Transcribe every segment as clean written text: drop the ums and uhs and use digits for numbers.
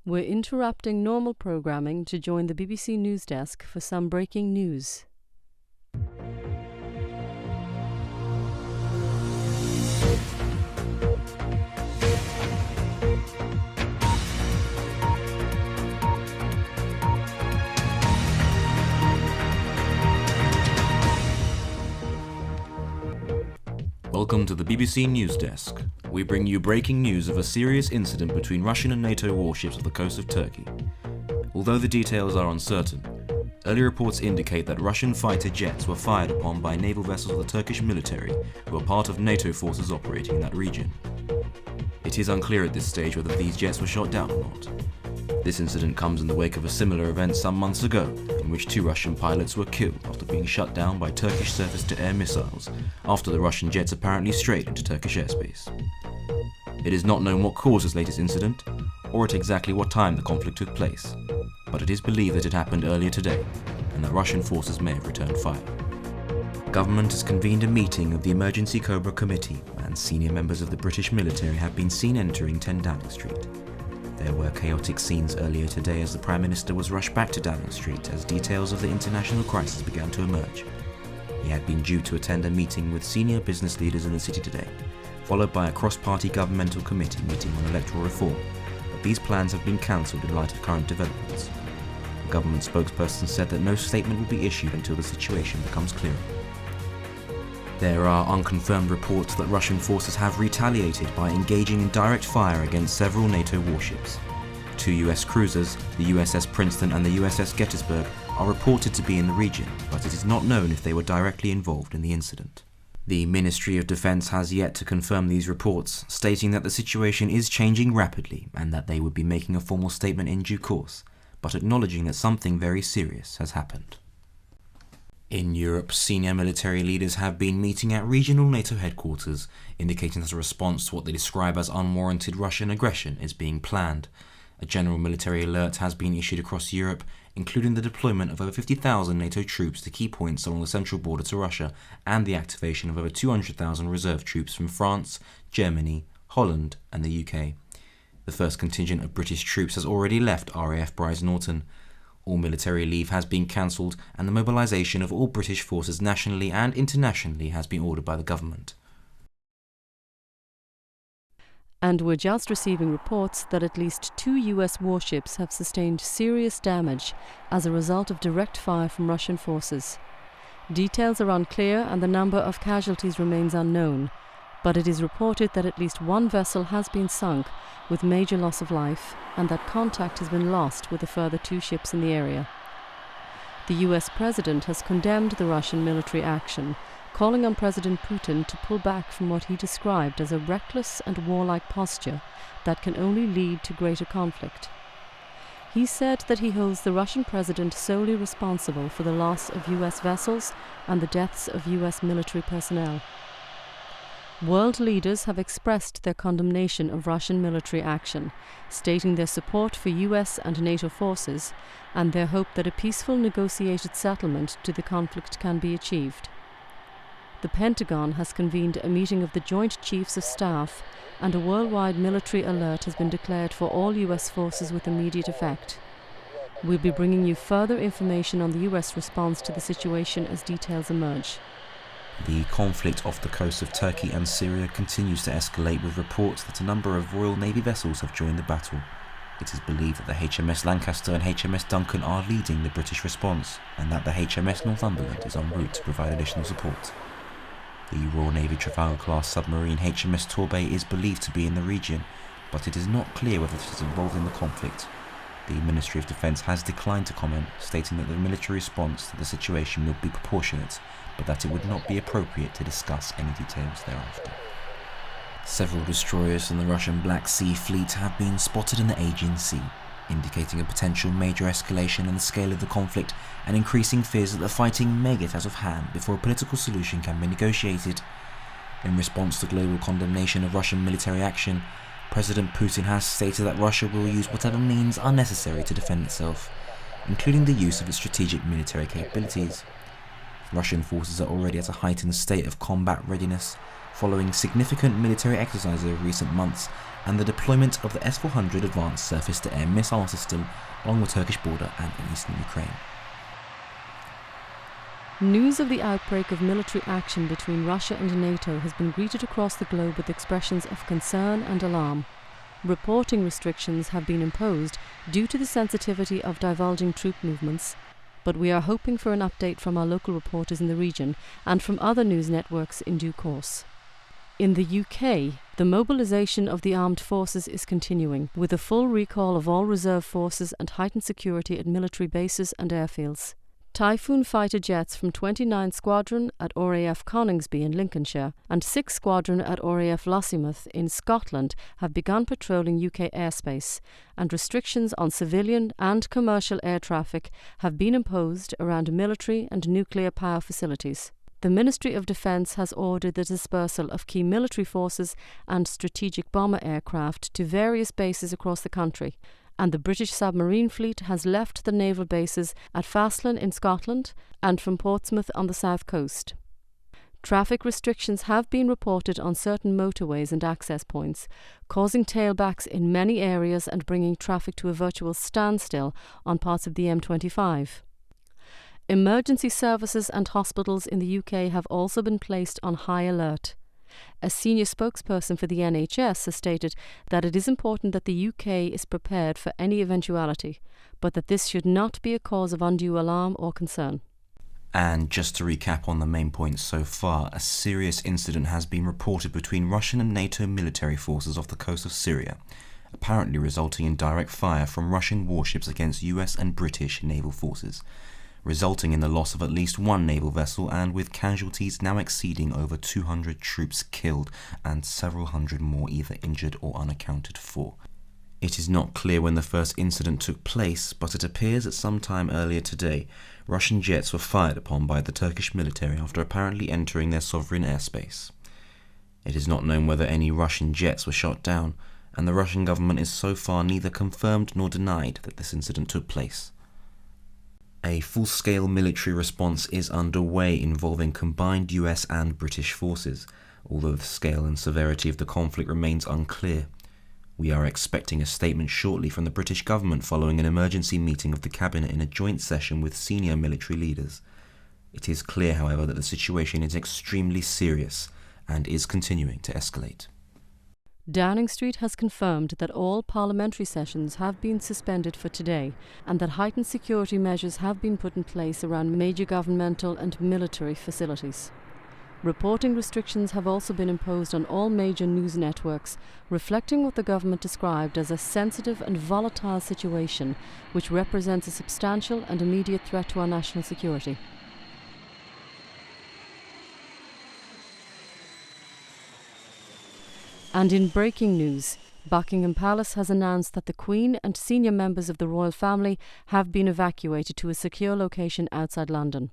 We're interrupting normal programming to join the BBC News Desk for some breaking news. Welcome to the BBC News Desk. We bring you breaking news of a serious incident between Russian and NATO warships off the coast of Turkey. Although the details are uncertain, early reports indicate that Russian fighter jets were fired upon by naval vessels of the Turkish military who are part of NATO forces operating in that region. It is unclear at this stage whether these jets were shot down or not. This incident comes in the wake of a similar event some months ago, in which 2 Russian pilots were killed after being shut down by Turkish surface-to-air missiles after the Russian jets apparently strayed into Turkish airspace. It is not known what caused this latest incident, or at exactly what time the conflict took place, but it is believed that it happened earlier today, and that Russian forces may have returned fire. Government has convened a meeting of the Emergency Cobra Committee, and senior members of the British military have been seen entering 10 Downing Street. There were chaotic scenes earlier today as the Prime Minister was rushed back to Downing Street as details of the international crisis began to emerge. He had been due to attend a meeting with senior business leaders in the city today, followed by a cross-party governmental committee meeting on electoral reform, but these plans have been cancelled in light of current developments. A government spokesperson said that no statement will be issued until the situation becomes clearer. There are unconfirmed reports that Russian forces have retaliated by engaging in direct fire against several NATO warships. 2 US cruisers, the USS Princeton and the USS Gettysburg, are reported to be in the region, but it is not known if they were directly involved in the incident. The Ministry of Defence has yet to confirm these reports, stating that the situation is changing rapidly and that they would be making a formal statement in due course, but acknowledging that something very serious has happened. In Europe, senior military leaders have been meeting at regional NATO headquarters, indicating that a response to what they describe as unwarranted Russian aggression is being planned. A general military alert has been issued across Europe, including the deployment of over 50,000 NATO troops to key points along the central border to Russia, and the activation of over 200,000 reserve troops from France, Germany, Holland and the UK. The first contingent of British troops has already left RAF Brize Norton. All military leave has been cancelled, and the mobilisation of all British forces nationally and internationally has been ordered by the government. And we're just receiving reports that at least 2 US warships have sustained serious damage as a result of direct fire from Russian forces. Details are unclear and the number of casualties remains unknown, but it is reported that at least 1 vessel has been sunk with major loss of life, and that contact has been lost with a further 2 ships in the area. The US President has condemned the Russian military action, calling on President Putin to pull back from what he described as a reckless and warlike posture that can only lead to greater conflict. He said that he holds the Russian president solely responsible for the loss of US vessels and the deaths of US military personnel. World leaders have expressed their condemnation of Russian military action, stating their support for US and NATO forces and their hope that a peaceful negotiated settlement to the conflict can be achieved. The Pentagon has convened a meeting of the Joint Chiefs of Staff, and a worldwide military alert has been declared for all US forces with immediate effect. We'll be bringing you further information on the US response to the situation as details emerge. The conflict off the coast of Turkey and Syria continues to escalate, with reports that a number of Royal Navy vessels have joined the battle. It is believed that the HMS Lancaster and HMS Duncan are leading the British response, and that the HMS Northumberland is en route to provide additional support. The Royal Navy Trafalgar-class submarine HMS Torbay is believed to be in the region, but it is not clear whether it is involved in the conflict. The Ministry of Defence has declined to comment, stating that the military response to the situation would be proportionate, but that it would not be appropriate to discuss any details thereafter. Several destroyers from the Russian Black Sea Fleet have been spotted in the Aegean Sea, indicating a potential major escalation in the scale of the conflict and increasing fears that the fighting may get out of hand before a political solution can be negotiated. In response to global condemnation of Russian military action, President Putin has stated that Russia will use whatever means are necessary to defend itself, including the use of its strategic military capabilities. Russian forces are already at a heightened state of combat readiness, following significant military exercises over recent months and the deployment of the S-400 advanced surface-to-air missile system along the Turkish border and in eastern Ukraine. News of the outbreak of military action between Russia and NATO has been greeted across the globe with expressions of concern and alarm. Reporting restrictions have been imposed due to the sensitivity of divulging troop movements, but we are hoping for an update from our local reporters in the region and from other news networks in due course. In the UK, the mobilisation of the armed forces is continuing, with a full recall of all reserve forces and heightened security at military bases and airfields. Typhoon fighter jets from 29th Squadron at RAF Coningsby in Lincolnshire and 6th Squadron at RAF Lossiemouth in Scotland have begun patrolling UK airspace, and restrictions on civilian and commercial air traffic have been imposed around military and nuclear power facilities. The Ministry of Defence has ordered the dispersal of key military forces and strategic bomber aircraft to various bases across the country, and the British submarine fleet has left the naval bases at Faslane in Scotland and from Portsmouth on the south coast. Traffic restrictions have been reported on certain motorways and access points, causing tailbacks in many areas and bringing traffic to a virtual standstill on parts of the M25. Emergency services and hospitals in the UK have also been placed on high alert. A senior spokesperson for the NHS has stated that it is important that the UK is prepared for any eventuality, but that this should not be a cause of undue alarm or concern. And just to recap on the main points so far, a serious incident has been reported between Russian and NATO military forces off the coast of Syria, apparently resulting in direct fire from Russian warships against US and British naval forces, resulting in the loss of at least one naval vessel and with casualties now exceeding over 200 troops killed and several hundred more either injured or unaccounted for. It is not clear when the first incident took place, but it appears that sometime earlier today, Russian jets were fired upon by the Turkish military after apparently entering their sovereign airspace. It is not known whether any Russian jets were shot down, and the Russian government is so far neither confirmed nor denied that this incident took place. A full-scale military response is underway involving combined US and British forces, although the scale and severity of the conflict remains unclear. We are expecting a statement shortly from the British government following an emergency meeting of the cabinet in a joint session with senior military leaders. It is clear, however, that the situation is extremely serious and is continuing to escalate. Downing Street has confirmed that all parliamentary sessions have been suspended for today and that heightened security measures have been put in place around major governmental and military facilities. Reporting restrictions have also been imposed on all major news networks, reflecting what the government described as a sensitive and volatile situation which represents a substantial and immediate threat to our national security. And in breaking news, Buckingham Palace has announced that the Queen and senior members of the royal family have been evacuated to a secure location outside London.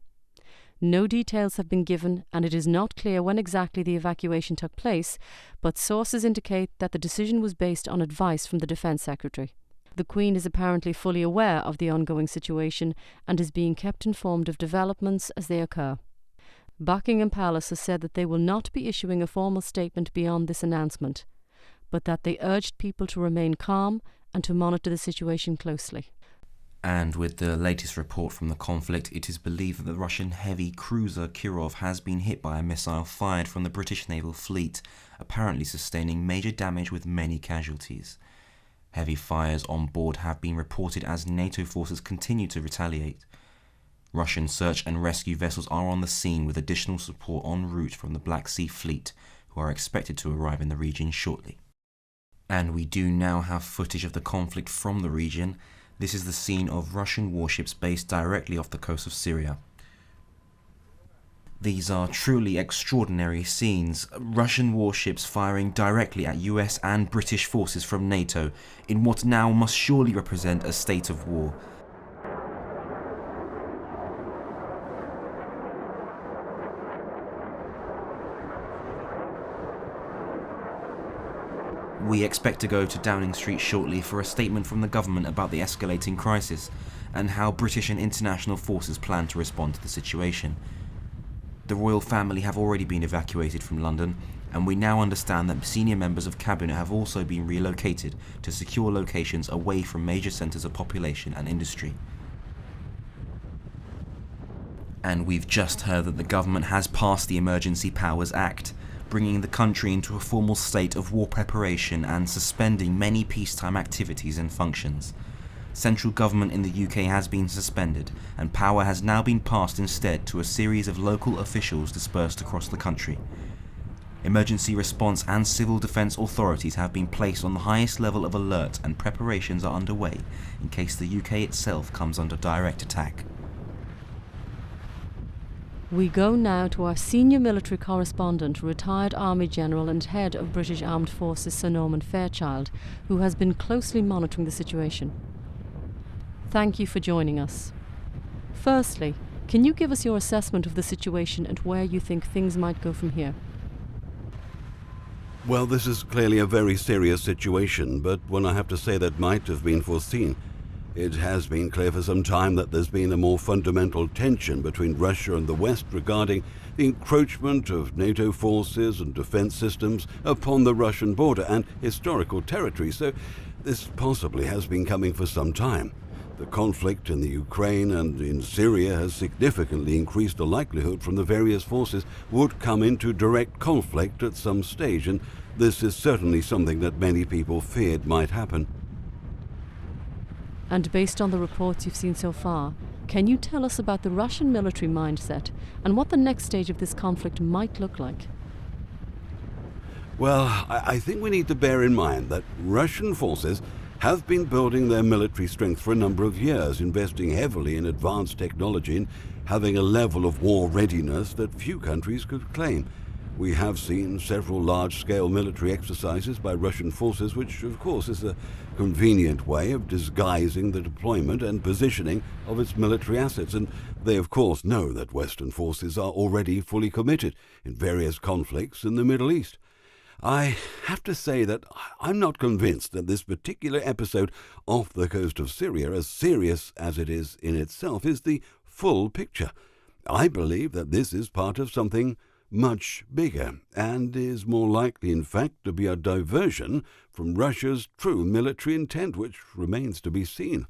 No details have been given, and it is not clear when exactly the evacuation took place, but sources indicate that the decision was based on advice from the Defence Secretary. The Queen is apparently fully aware of the ongoing situation and is being kept informed of developments as they occur. Buckingham Palace has said that they will not be issuing a formal statement beyond this announcement, but that they urged people to remain calm and to monitor the situation closely. And with the latest report from the conflict, it is believed that the Russian heavy cruiser Kirov has been hit by a missile fired from the British naval fleet, apparently sustaining major damage with many casualties. Heavy fires on board have been reported as NATO forces continue to retaliate. Russian search and rescue vessels are on the scene with additional support en route from the Black Sea Fleet, who are expected to arrive in the region shortly. And we do now have footage of the conflict from the region. This is the scene of Russian warships based directly off the coast of Syria. These are truly extraordinary scenes. Russian warships firing directly at US and British forces from NATO in what now must surely represent a state of war. We expect to go to Downing Street shortly for a statement from the government about the escalating crisis and how British and international forces plan to respond to the situation. The royal family have already been evacuated from London, and we now understand that senior members of cabinet have also been relocated to secure locations away from major centres of population and industry. And we've just heard that the government has passed the Emergency Powers Act, bringing the country into a formal state of war preparation and suspending many peacetime activities and functions. Central government in the UK has been suspended, and power has now been passed instead to a series of local officials dispersed across the country. Emergency response and civil defence authorities have been placed on the highest level of alert, and preparations are underway in case the UK itself comes under direct attack. We go now to our senior military correspondent, retired Army General and head of British Armed Forces Sir Norman Fairchild, who has been closely monitoring the situation. Thank you for joining us. Firstly, can you give us your assessment of the situation and where you think things might go from here? Well, this is clearly a very serious situation, but one I have to say that might have been foreseen. It has been clear for some time that there's been a more fundamental tension between Russia and the West regarding the encroachment of NATO forces and defense systems upon the Russian border and historical territory, so this possibly has been coming for some time. The conflict in the Ukraine and in Syria has significantly increased the likelihood from the various forces would come into direct conflict at some stage, and this is certainly something that many people feared might happen. And based on the reports you've seen so far, can you tell us about the Russian military mindset and what the next stage of this conflict might look like? Well, I think we need to bear in mind that Russian forces have been building their military strength for a number of years, investing heavily in advanced technology and having a level of war readiness that few countries could claim. We have seen several large-scale military exercises by Russian forces, which of course is a convenient way of disguising the deployment and positioning of its military assets, and they of course know that Western forces are already fully committed in various conflicts in the Middle East. I have to say that I'm not convinced that this particular episode off the coast of Syria, as serious as it is in itself, is the full picture. I believe that this is part of something much bigger, and is more likely in fact to be a diversion from Russia's true military intent, which remains to be seen.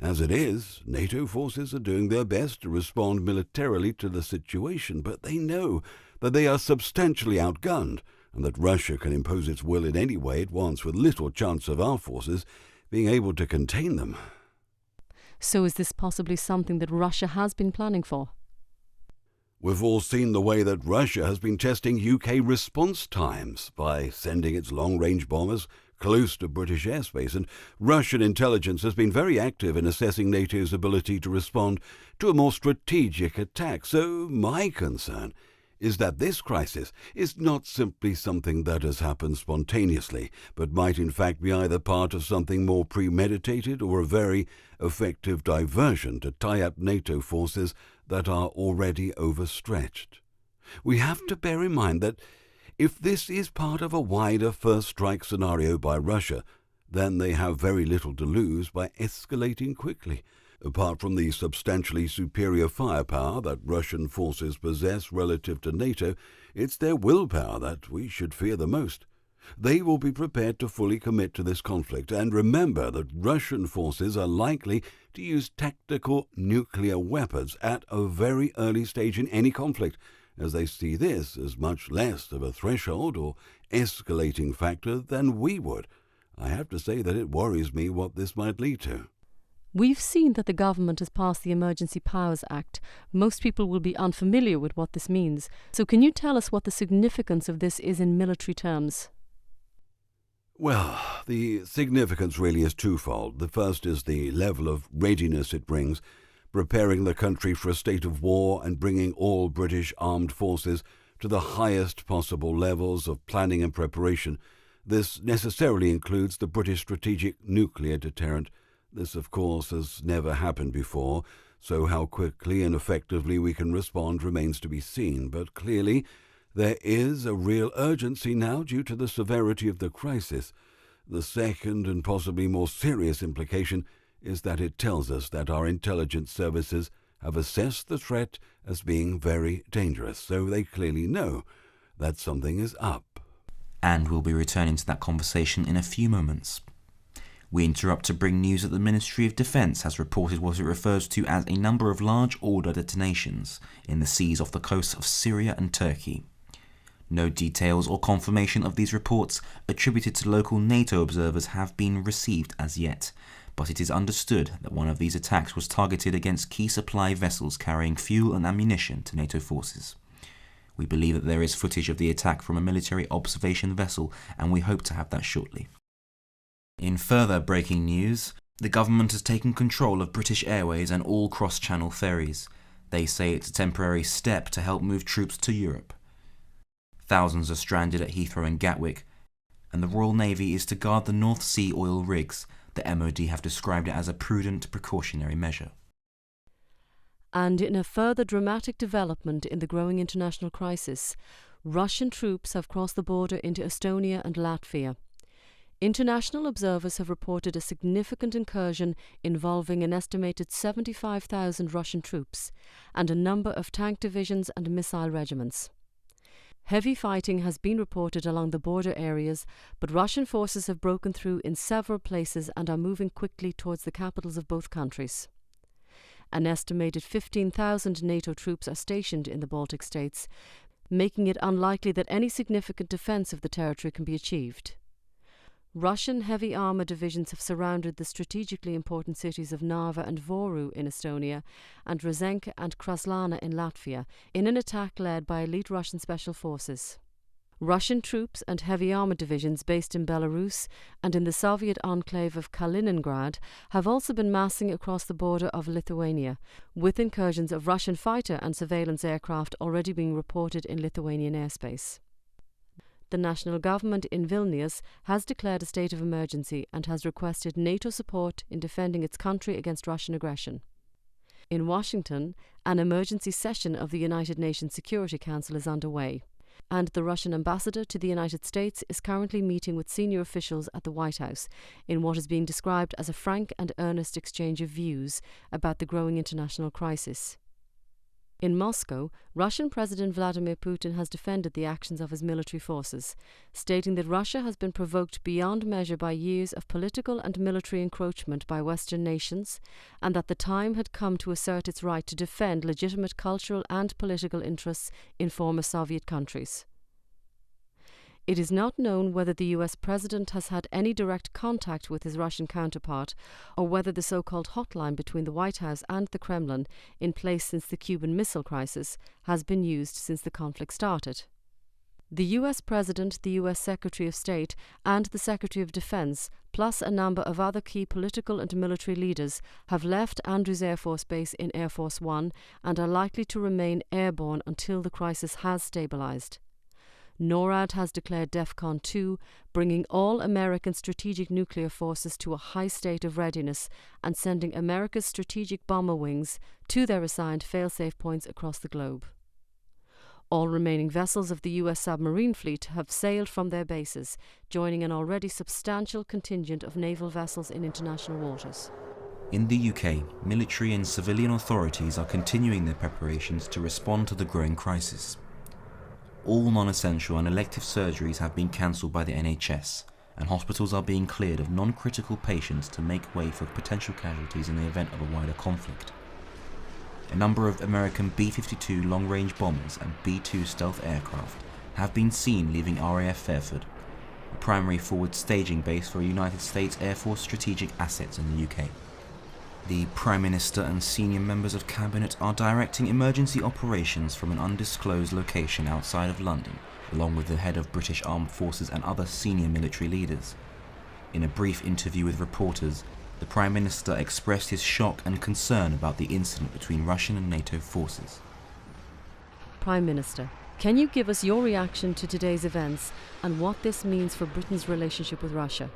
As it is, NATO forces are doing their best to respond militarily to the situation, but they know that they are substantially outgunned, and that Russia can impose its will in any way it wants, with little chance of our forces being able to contain them. So is this possibly something that Russia has been planning for? We've all seen the way that Russia has been testing UK response times by sending its long-range bombers close to British airspace, and Russian intelligence has been very active in assessing NATO's ability to respond to a more strategic attack. So my concern is that this crisis is not simply something that has happened spontaneously, but might in fact be either part of something more premeditated or a very effective diversion to tie up NATO forces that are already overstretched. We have to bear in mind that if this is part of a wider first strike scenario by Russia, then they have very little to lose by escalating quickly. Apart from the substantially superior firepower that Russian forces possess relative to NATO, it's their willpower that we should fear the most. They will be prepared to fully commit to this conflict, and remember that Russian forces are likely to use tactical nuclear weapons at a very early stage in any conflict, as they see this as much less of a threshold or escalating factor than we would. I have to say that it worries me what this might lead to. We've seen that the government has passed the Emergency Powers Act. Most people will be unfamiliar with what this means. So can you tell us what the significance of this is in military terms? Well, the significance really is twofold. The first is the level of readiness it brings, preparing the country for a state of war and bringing all British armed forces to the highest possible levels of planning and preparation. This necessarily includes the British strategic nuclear deterrent. This, of course, has never happened before, so how quickly and effectively we can respond remains to be seen. But clearly, there is a real urgency now due to the severity of the crisis. The second and possibly more serious implication is that it tells us that our intelligence services have assessed the threat as being very dangerous, so they clearly know that something is up. And we'll be returning to that conversation in a few moments. We interrupt to bring news that the Ministry of Defence has reported what it refers to as a number of large order detonations in the seas off the coasts of Syria and Turkey. No details or confirmation of these reports attributed to local NATO observers have been received as yet, but it is understood that one of these attacks was targeted against key supply vessels carrying fuel and ammunition to NATO forces. We believe that there is footage of the attack from a military observation vessel, and we hope to have that shortly. In further breaking news, the government has taken control of British Airways and all cross-channel ferries. They say it's a temporary step to help move troops to Europe. Thousands are stranded at Heathrow and Gatwick, and the Royal Navy is to guard the North Sea oil rigs. The MOD have described it as a prudent precautionary measure. And in a further dramatic development in the growing international crisis, Russian troops have crossed the border into Estonia and Latvia. International observers have reported a significant incursion involving an estimated 75,000 Russian troops and a number of tank divisions and missile regiments. Heavy fighting has been reported along the border areas, but Russian forces have broken through in several places and are moving quickly towards the capitals of both countries. An estimated 15,000 NATO troops are stationed in the Baltic states, making it unlikely that any significant defence of the territory can be achieved. Russian heavy armour divisions have surrounded the strategically important cities of Narva and Voru in Estonia and Rezenka and Kraslana in Latvia in an attack led by elite Russian special forces. Russian troops and heavy armour divisions based in Belarus and in the Soviet enclave of Kaliningrad have also been massing across the border of Lithuania, with incursions of Russian fighter and surveillance aircraft already being reported in Lithuanian airspace. The national government in Vilnius has declared a state of emergency and has requested NATO support in defending its country against Russian aggression. In Washington, an emergency session of the United Nations Security Council is underway, and the Russian ambassador to the United States is currently meeting with senior officials at the White House in what is being described as a frank and earnest exchange of views about the growing international crisis. In Moscow, Russian President Vladimir Putin has defended the actions of his military forces, stating that Russia has been provoked beyond measure by years of political and military encroachment by Western nations, and that the time had come to assert its right to defend legitimate cultural and political interests in former Soviet countries. It is not known whether the US president has had any direct contact with his Russian counterpart, or whether the so-called hotline between the White House and the Kremlin, in place since the Cuban Missile Crisis, has been used since the conflict started. The US President, the US Secretary of State and the Secretary of Defense, plus a number of other key political and military leaders, have left Andrews Air Force Base in Air Force One and are likely to remain airborne until the crisis has stabilized. NORAD has declared DEFCON 2, bringing all American strategic nuclear forces to a high state of readiness and sending America's strategic bomber wings to their assigned fail-safe points across the globe. All remaining vessels of the US submarine fleet have sailed from their bases, joining an already substantial contingent of naval vessels in international waters. In the UK, military and civilian authorities are continuing their preparations to respond to the growing crisis. All non-essential and elective surgeries have been cancelled by the NHS, and hospitals are being cleared of non-critical patients to make way for potential casualties in the event of a wider conflict. A number of American B-52 long-range bombers and B-2 stealth aircraft have been seen leaving RAF Fairford, a primary forward staging base for United States Air Force strategic assets in the UK. The Prime Minister and senior members of Cabinet are directing emergency operations from an undisclosed location outside of London, along with the head of British Armed Forces and other senior military leaders. In a brief interview with reporters, the Prime Minister expressed his shock and concern about the incident between Russian and NATO forces. Prime Minister, can you give us your reaction to today's events and what this means for Britain's relationship with Russia?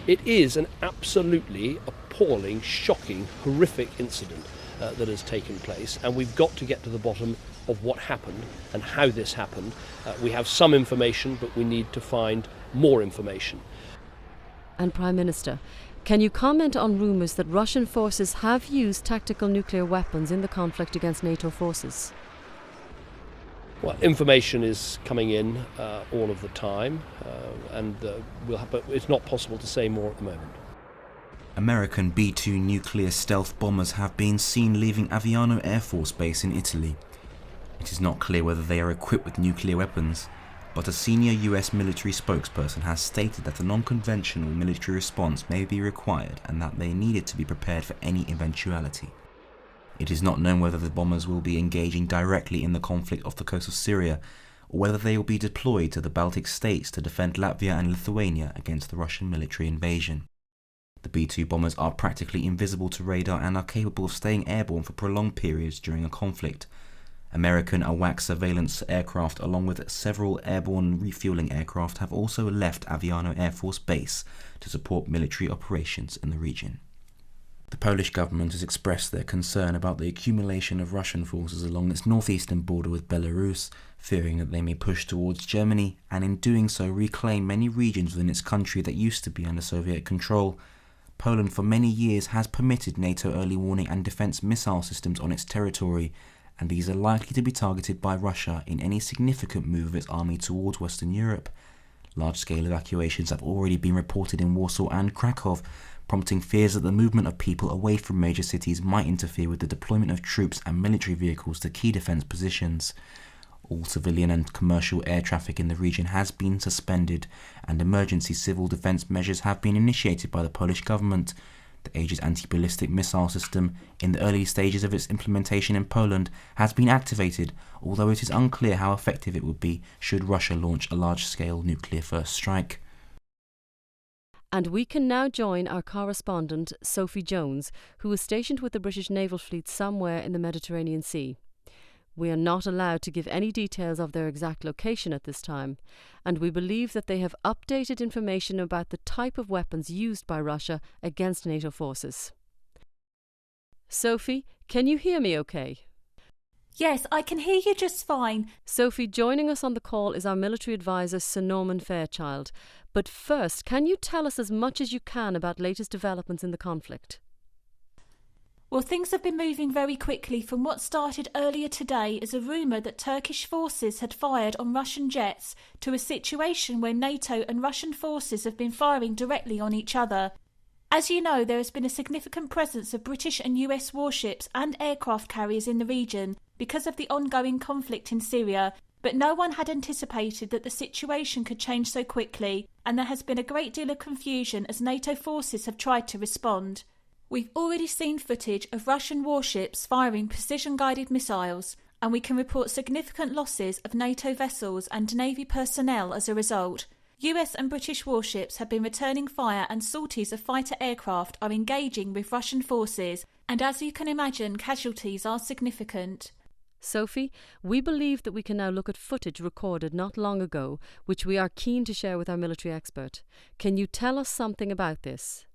It is an absolutely appalling, shocking, horrific incident that has taken place, and we've got to get to the bottom of what happened and how this happened. We have some information, but we need to find more information. And Prime Minister, can you comment on rumours that Russian forces have used tactical nuclear weapons in the conflict against NATO forces? Well, information is coming in all of the time, but it's not possible to say more at the moment. American B-2 nuclear stealth bombers have been seen leaving Aviano Air Force Base in Italy. It is not clear whether they are equipped with nuclear weapons, but a senior US military spokesperson has stated that a non-conventional military response may be required and that they needed to be prepared for any eventuality. It is not known whether the bombers will be engaging directly in the conflict off the coast of Syria, or whether they will be deployed to the Baltic states to defend Latvia and Lithuania against the Russian military invasion. The B-2 bombers are practically invisible to radar and are capable of staying airborne for prolonged periods during a conflict. American AWACS surveillance aircraft along with several airborne refueling aircraft have also left Aviano Air Force Base to support military operations in the region. The Polish government has expressed their concern about the accumulation of Russian forces along its northeastern border with Belarus, fearing that they may push towards Germany and in doing so reclaim many regions within its country that used to be under Soviet control. Poland for many years has permitted NATO early warning and defence missile systems on its territory, and these are likely to be targeted by Russia in any significant move of its army towards Western Europe. Large-scale evacuations have already been reported in Warsaw and Krakow, prompting fears that the movement of people away from major cities might interfere with the deployment of troops and military vehicles to key defence positions. All civilian and commercial air traffic in the region has been suspended, and emergency civil defence measures have been initiated by the Polish government. The Aegis anti-ballistic missile system, in the early stages of its implementation in Poland, has been activated, although it is unclear how effective it would be should Russia launch a large-scale nuclear first strike. And we can now join our correspondent, Sophie Jones, who is stationed with the British Naval Fleet somewhere in the Mediterranean Sea. We are not allowed to give any details of their exact location at this time, and we believe that they have updated information about the type of weapons used by Russia against NATO forces. Sophie, can you hear me okay? Yes, I can hear you just fine. Sophie, joining us on the call is our military advisor, Sir Norman Fairchild. But first, can you tell us as much as you can about latest developments in the conflict? Well, things have been moving very quickly from what started earlier today as a rumour that Turkish forces had fired on Russian jets to a situation where NATO and Russian forces have been firing directly on each other. As you know, there has been a significant presence of British and US warships and aircraft carriers in the region because of the ongoing conflict in Syria, but no one had anticipated that the situation could change so quickly, and there has been a great deal of confusion as NATO forces have tried to respond. We've already seen footage of Russian warships firing precision-guided missiles, and we can report significant losses of NATO vessels and Navy personnel as a result. US and British warships have been returning fire and sorties of fighter aircraft are engaging with Russian forces, and as you can imagine, casualties are significant. Sophie, we believe that we can now look at footage recorded not long ago, which we are keen to share with our military expert. Can you tell us something about this?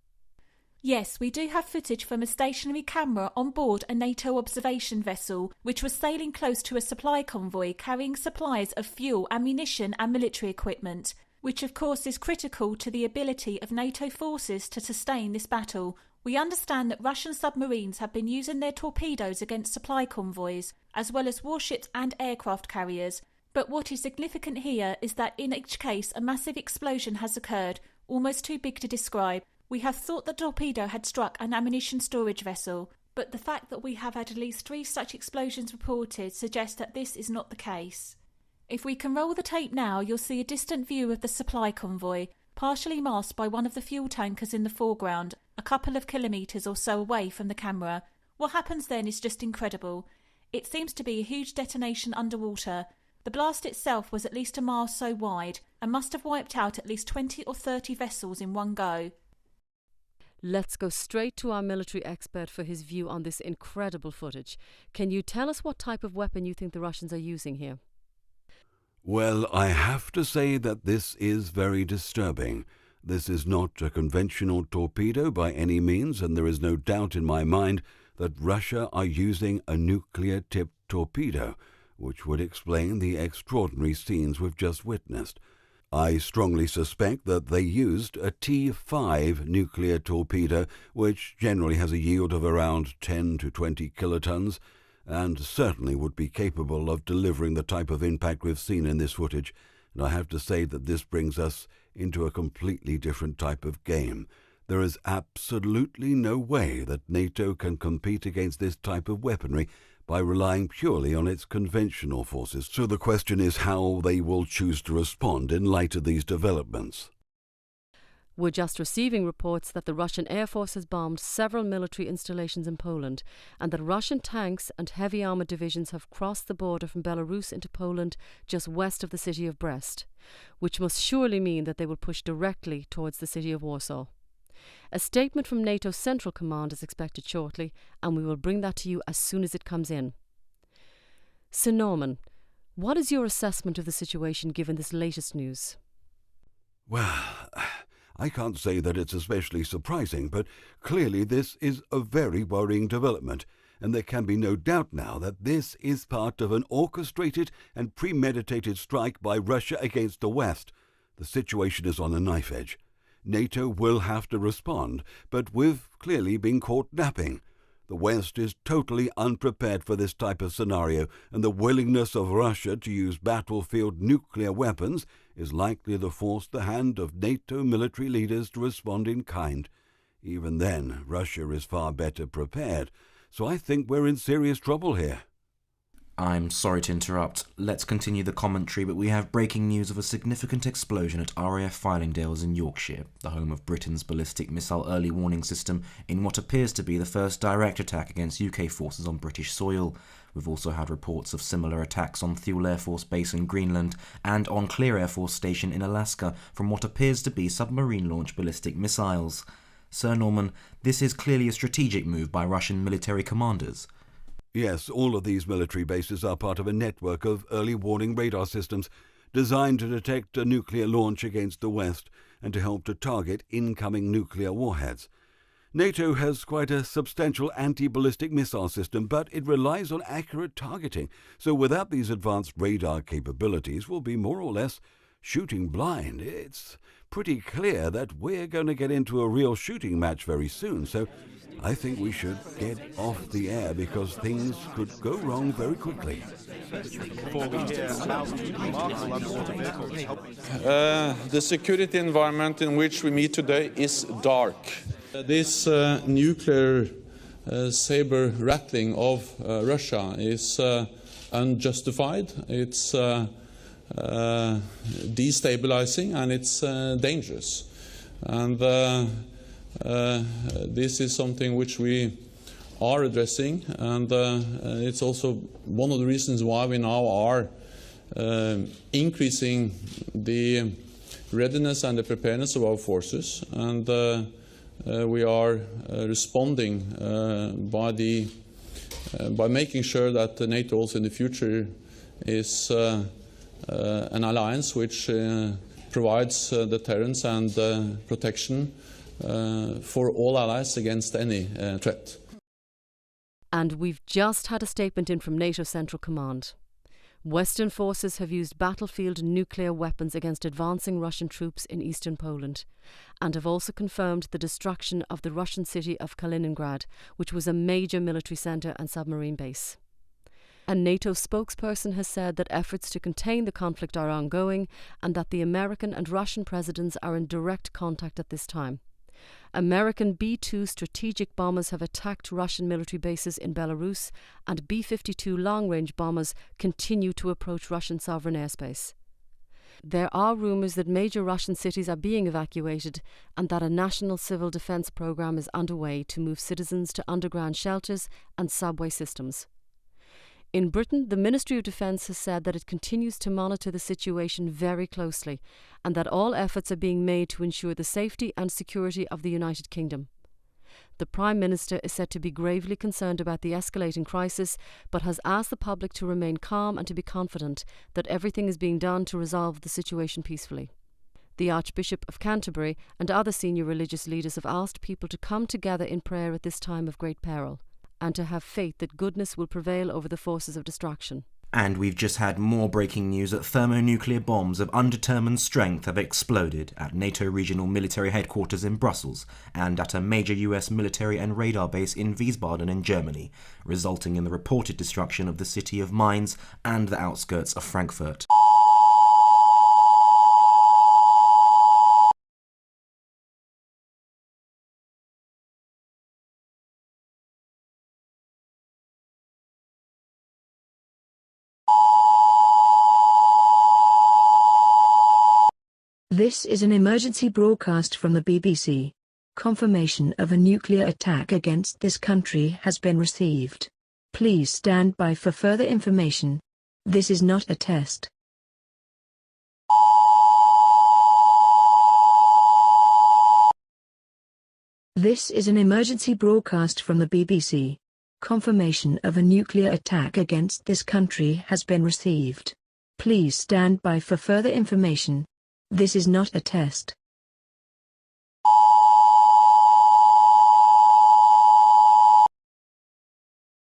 Yes, we do have footage from a stationary camera on board a NATO observation vessel, which was sailing close to a supply convoy carrying supplies of fuel, ammunition and military equipment, which of course is critical to the ability of NATO forces to sustain this battle. We understand that Russian submarines have been using their torpedoes against supply convoys, as well as warships and aircraft carriers. But what is significant here is that in each case a massive explosion has occurred, almost too big to describe. We have thought the torpedo had struck an ammunition storage vessel, but the fact that we have had at least 3 such explosions reported suggests that this is not the case. If we can roll the tape now, you'll see a distant view of the supply convoy, partially masked by one of the fuel tankers in the foreground, a couple of kilometres or so away from the camera. What happens then is just incredible. It seems to be a huge detonation underwater. The blast itself was at least a mile so wide and must have wiped out at least 20 or 30 vessels in one go. Let's go straight to our military expert for his view on this incredible footage. Can you tell us what type of weapon you think the Russians are using here? Well, I have to say that this is very disturbing. This is not a conventional torpedo by any means, and there is no doubt in my mind that Russia are using a nuclear-tipped torpedo, which would explain the extraordinary scenes we've just witnessed. I strongly suspect that they used a T5 nuclear torpedo, which generally has a yield of around 10 to 20 kilotons, and certainly would be capable of delivering the type of impact we've seen in this footage. And I have to say that this brings us into a completely different type of game. There is absolutely no way that NATO can compete against this type of weaponry by relying purely on its conventional forces. So the question is how they will choose to respond in light of these developments. We're just receiving reports that the Russian Air Force has bombed several military installations in Poland, and that Russian tanks and heavy armoured divisions have crossed the border from Belarus into Poland just west of the city of Brest, which must surely mean that they will push directly towards the city of Warsaw. A statement from NATO Central Command is expected shortly, and we will bring that to you as soon as it comes in. Sir Norman, what is your assessment of the situation given this latest news? Well, I can't say that it's especially surprising, but clearly this is a very worrying development, and there can be no doubt now that this is part of an orchestrated and premeditated strike by Russia against the West. The situation is on a knife edge. NATO will have to respond, but we've clearly been caught napping. The West is totally unprepared for this type of scenario, and the willingness of Russia to use battlefield nuclear weapons is likely to force the hand of NATO military leaders to respond in kind. Even then, Russia is far better prepared, so I think we're in serious trouble here. I'm sorry to interrupt. Let's continue the commentary, but we have breaking news of a significant explosion at RAF Fylingdales in Yorkshire, the home of Britain's ballistic missile early warning system, in what appears to be the first direct attack against UK forces on British soil. We've also had reports of similar attacks on Thule Air Force Base in Greenland and on Clear Air Force Station in Alaska from what appears to be submarine-launched ballistic missiles. Sir Norman, this is clearly a strategic move by Russian military commanders. Yes, all of these military bases are part of a network of early warning radar systems designed to detect a nuclear launch against the West and to help to target incoming nuclear warheads. NATO has quite a substantial anti-ballistic missile system, but it relies on accurate targeting. So without these advanced radar capabilities, we'll be more or less shooting blind. It's pretty clear that we're going to get into a real shooting match very soon. So I think we should get off the air because things could go wrong very quickly. The security environment in which we meet today is dark. This nuclear saber rattling of Russia is unjustified, it's destabilizing, and it's dangerous. And this is something which we are addressing, and it's also one of the reasons why we now are increasing the readiness and the preparedness of our forces, and we are responding by making sure that NATO also in the future is an alliance which provides deterrence and protection for all allies against any threat. And we've just had a statement in from NATO Central Command. Western forces have used battlefield nuclear weapons against advancing Russian troops in eastern Poland, and have also confirmed the destruction of the Russian city of Kaliningrad, which was a major military centre and submarine base. A NATO spokesperson has said that efforts to contain the conflict are ongoing, and that the American and Russian presidents are in direct contact at this time. American B-2 strategic bombers have attacked Russian military bases in Belarus, and B-52 long-range bombers continue to approach Russian sovereign airspace. There are rumours that major Russian cities are being evacuated, and that a national civil defence programme is underway to move citizens to underground shelters and subway systems. In Britain, the Ministry of Defence has said that it continues to monitor the situation very closely, and that all efforts are being made to ensure the safety and security of the United Kingdom. The Prime Minister is said to be gravely concerned about the escalating crisis, but has asked the public to remain calm and to be confident that everything is being done to resolve the situation peacefully. The Archbishop of Canterbury and other senior religious leaders have asked people to come together in prayer at this time of great peril, and to have faith that goodness will prevail over the forces of destruction. And we've just had more breaking news that thermonuclear bombs of undetermined strength have exploded at NATO regional military headquarters in Brussels and at a major US military and radar base in Wiesbaden in Germany, resulting in the reported destruction of the city of Mainz and the outskirts of Frankfurt. This is an emergency broadcast from the BBC. Confirmation of a nuclear attack against this country has been received. Please stand by for further information. This is not a test. This is an emergency broadcast from the BBC. Confirmation of a nuclear attack against this country has been received. Please stand by for further information. This is not a test.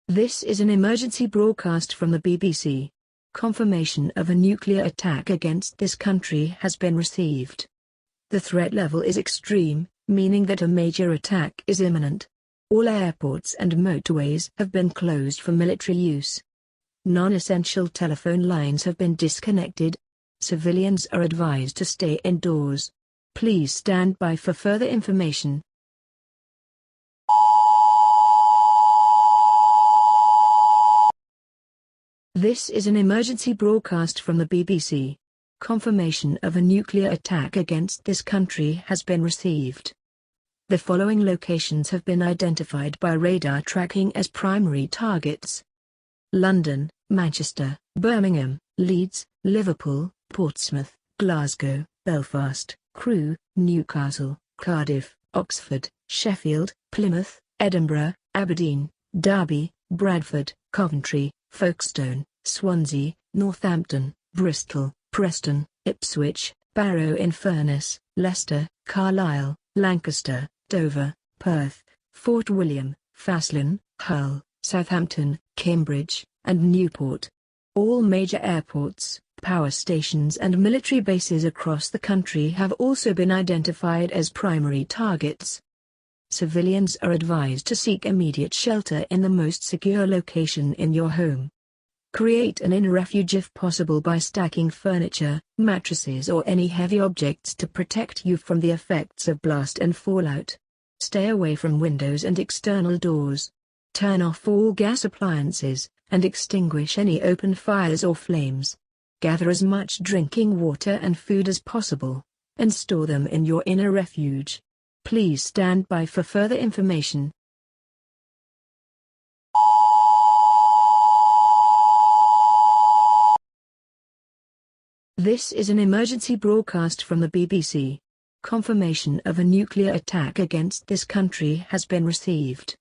This is an emergency broadcast from the BBC. Confirmation of a nuclear attack against this country has been received. The threat level is extreme, meaning that a major attack is imminent. All airports and motorways have been closed for military use. Non-essential telephone lines have been disconnected. Civilians are advised to stay indoors. Please stand by for further information. This is an emergency broadcast from the BBC. Confirmation of a nuclear attack against this country has been received. The following locations have been identified by radar tracking as primary targets: London, Manchester, Birmingham, Leeds, Liverpool, Portsmouth, Glasgow, Belfast, Crewe, Newcastle, Cardiff, Oxford, Sheffield, Plymouth, Edinburgh, Aberdeen, Derby, Bradford, Coventry, Folkestone, Swansea, Northampton, Bristol, Preston, Ipswich, Barrow-in-Furness, Leicester, Carlisle, Lancaster, Dover, Perth, Fort William, Faslane, Hull, Southampton, Cambridge, and Newport. All major airports, power stations and military bases across the country have also been identified as primary targets. Civilians are advised to seek immediate shelter in the most secure location in your home. Create an inner refuge if possible by stacking furniture, mattresses or any heavy objects to protect you from the effects of blast and fallout. Stay away from windows and external doors. Turn off all gas appliances, and extinguish any open fires or flames. Gather as much drinking water and food as possible, and store them in your inner refuge. Please stand by for further information. This is an emergency broadcast from the BBC. Confirmation of a nuclear attack against this country has been received.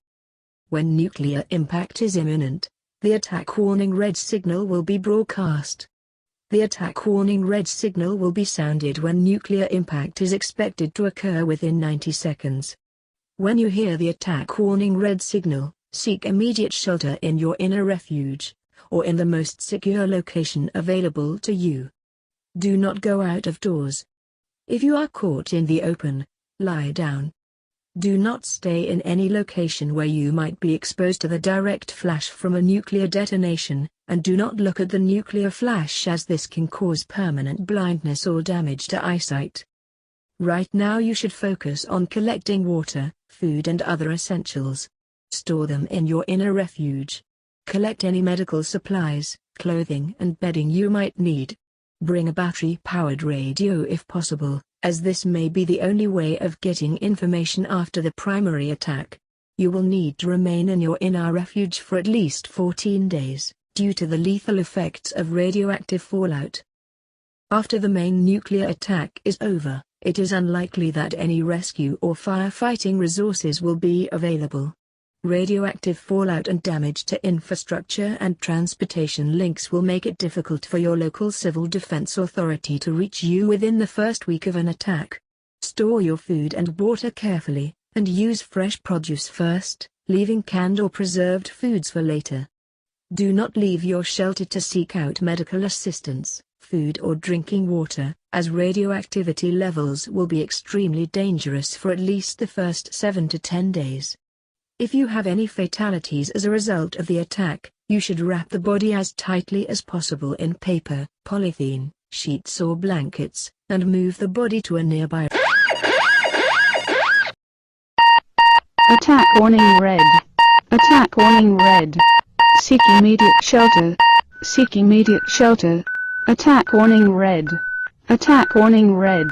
When nuclear impact is imminent, the attack warning red signal will be broadcast. The attack warning red signal will be sounded when nuclear impact is expected to occur within 90 seconds. When you hear the attack warning red signal, seek immediate shelter in your inner refuge, or in the most secure location available to you. Do not go out of doors. If you are caught in the open, lie down. Do not stay in any location where you might be exposed to the direct flash from a nuclear detonation, and do not look at the nuclear flash as this can cause permanent blindness or damage to eyesight. Right now you should focus on collecting water, food and other essentials. Store them in your inner refuge. Collect any medical supplies, clothing and bedding you might need. Bring a battery-powered radio if possible, as this may be the only way of getting information after the primary attack. You will need to remain in your inner refuge for at least 14 days, due to the lethal effects of radioactive fallout. After the main nuclear attack is over, it is unlikely that any rescue or firefighting resources will be available. Radioactive fallout and damage to infrastructure and transportation links will make it difficult for your local civil defense authority to reach you within the first week of an attack. Store your food and water carefully, and use fresh produce first, leaving canned or preserved foods for later. Do not leave your shelter to seek out medical assistance, food or drinking water, as radioactivity levels will be extremely dangerous for at least the first 7 to 10 days. If you have any fatalities as a result of the attack, you should wrap the body as tightly as possible in paper, polythene, sheets or blankets, and move the body to a nearby. Attack warning red. Attack warning red. Seek immediate shelter. Seek immediate shelter. Attack warning red. Attack warning red.